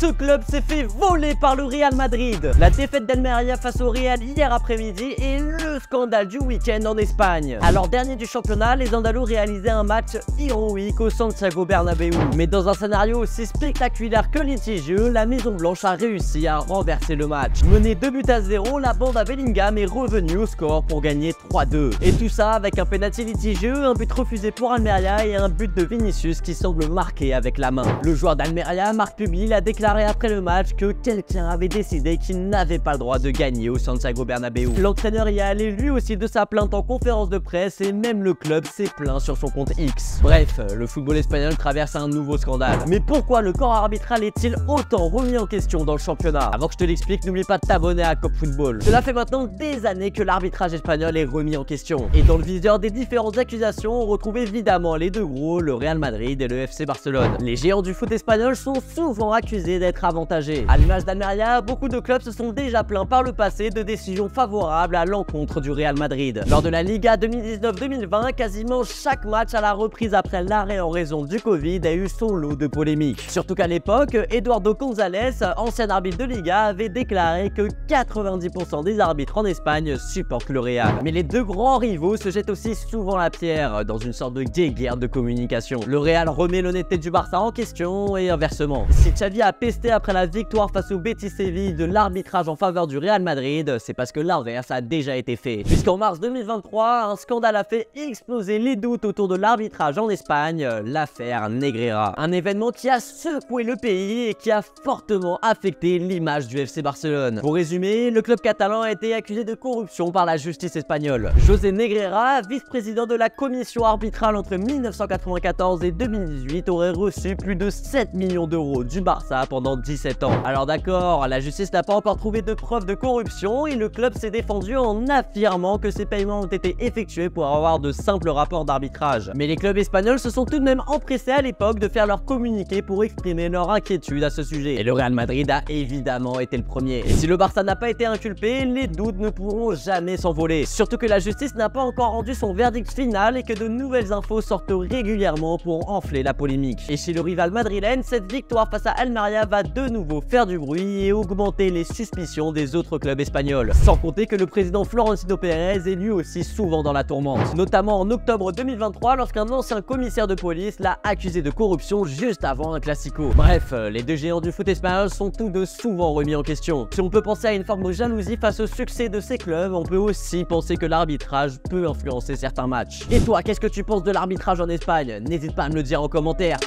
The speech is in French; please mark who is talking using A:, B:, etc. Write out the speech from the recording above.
A: Ce club s'est fait voler par le Real Madrid. La défaite d'Almeria face au Real hier après-midi est le scandale du week-end en Espagne. Alors dernier du championnat, les Andalous réalisaient un match héroïque au Santiago Bernabéu. Mais dans un scénario aussi spectaculaire que litigieux, la Maison Blanche a réussi à renverser le match. Menée 2-0, la bande à Bellingham est revenue au score pour gagner 3-2. Et tout ça avec un penalty litigieux, un but refusé pour Almeria et un but de Vinicius qui semble marqué avec la main. Le joueur d'Almeria, Marc Pubil, a déclaré après le match que quelqu'un avait décidé qu'il n'avait pas le droit de gagner au Santiago Bernabéu. L'entraîneur y est allé lui aussi de sa plainte en conférence de presse et même le club s'est plaint sur son compte X. Bref, le football espagnol traverse un nouveau scandale. Mais pourquoi le corps arbitral est-il autant remis en question dans le championnat? Avant que je te l'explique, n'oublie pas de t'abonner à Cop Football. Cela fait maintenant des années que l'arbitrage espagnol est remis en question. Et dans le viseur des différentes accusations, on retrouve évidemment les deux gros, le Real Madrid et le FC Barcelone. Les géants du foot espagnol sont souvent accusés d'être avantagés. À l'image d'Almeria, beaucoup de clubs se sont déjà plaints par le passé de décisions favorables à l'encontre du Real Madrid. Lors de la Liga 2019-2020, quasiment chaque match à la reprise après l'arrêt en raison du Covid a eu son lot de polémiques. Surtout qu'à l'époque, Eduardo González, ancien arbitre de Liga, avait déclaré que 90% des arbitres en Espagne supportent le Real. Mais les deux grands rivaux se jettent aussi souvent la pierre dans une sorte de guerre de communication. Le Real remet l'honnêteté du Barça en question et inversement. Si Xavi a pesté après la victoire face au Betis Séville de l'arbitrage en faveur du Real Madrid, c'est parce que l'inverse a déjà été fait. Puisqu'en mars 2023, un scandale a fait exploser les doutes autour de l'arbitrage en Espagne, l'affaire Negreira. Un événement qui a secoué le pays et qui a fortement affecté l'image du FC Barcelone. Pour résumer, le club catalan a été accusé de corruption par la justice espagnole. José Negreira, vice-président de la commission arbitrale entre 1994 et 2018, aurait reçu plus de 7 millions d'euros du Barça pendant 17 ans. Alors d'accord, la justice n'a pas encore trouvé de preuves de corruption et le club s'est défendu en affirmant que ces paiements ont été effectués pour avoir de simples rapports d'arbitrage. Mais les clubs espagnols se sont tout de même empressés à l'époque de faire leur communiqué pour exprimer leur inquiétude à ce sujet. Et le Real Madrid a évidemment été le premier. Et si le Barça n'a pas été inculpé, les doutes ne pourront jamais s'envoler. Surtout que la justice n'a pas encore rendu son verdict final et que de nouvelles infos sortent régulièrement pour enfler la polémique. Et chez le rival madrilène, cette victoire face à Almeria va de nouveau faire du bruit et augmenter les suspicions des autres clubs espagnols. Sans compter que le président Florentino Pérez est lui aussi souvent dans la tourmente. Notamment en octobre 2023 lorsqu'un ancien commissaire de police l'a accusé de corruption juste avant un classico. Bref, les deux géants du foot espagnol sont tous deux souvent remis en question. Si on peut penser à une forme de jalousie face au succès de ces clubs, on peut aussi penser que l'arbitrage peut influencer certains matchs. Et toi, qu'est-ce que tu penses de l'arbitrage en Espagne? N'hésite pas à me le dire en commentaire.